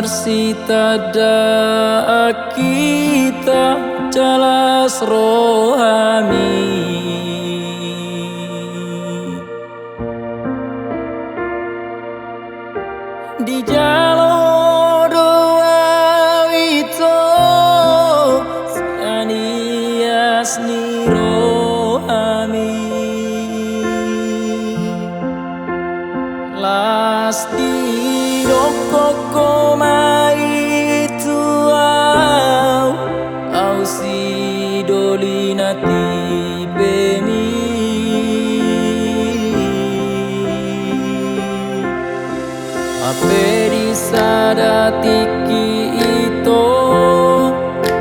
Sita kita jelas rohani di jalur doa itu sanias ni rohani lasti dokoko mai tuau au si dolinati bemi ape di sadatiki itu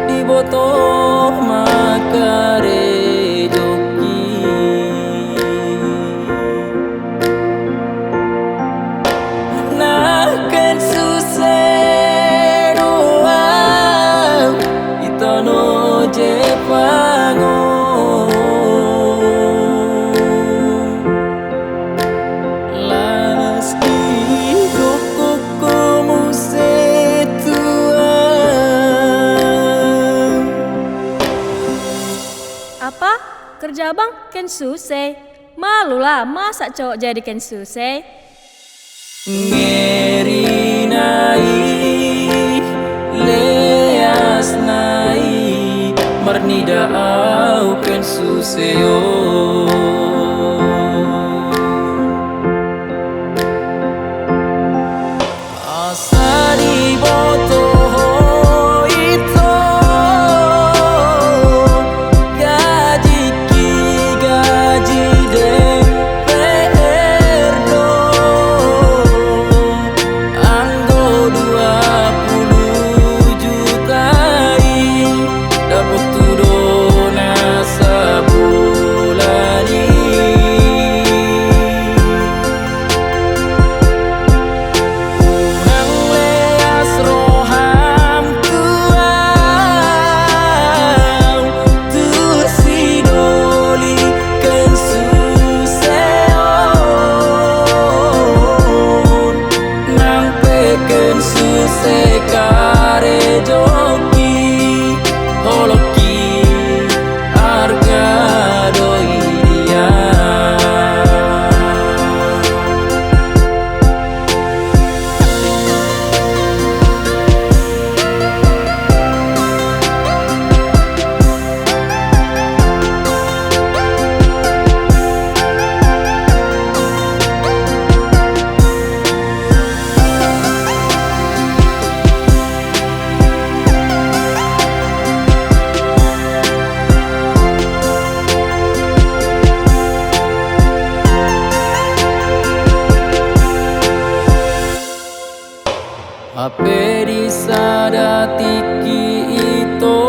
di botoh makare Apa? Kerja abang ken susah. Malulah masa cowok jadi ken susah. Ngeri nai leas nai mernida au ken suseo asa di boto ape di sadatiki itu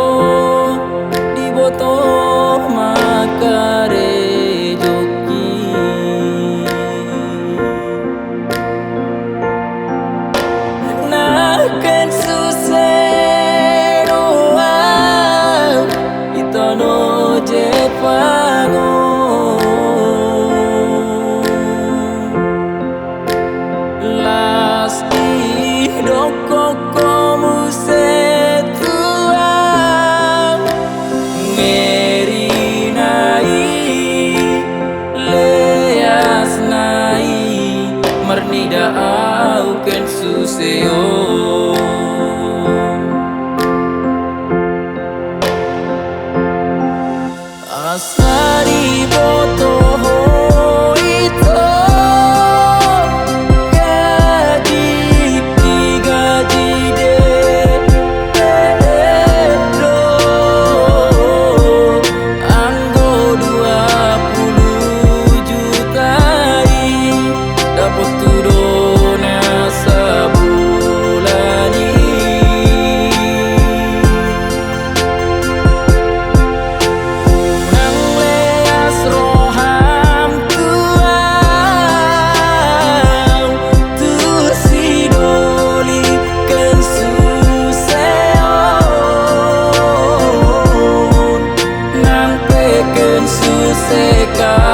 di botoh makare joki naken susah doa itu no jepango mernida au ken suseo asa di botoh itu gaji de anggo 20 juta dapat turunnya sebulan nang leas roham tuau tu si doli ken suseon nang peken suseka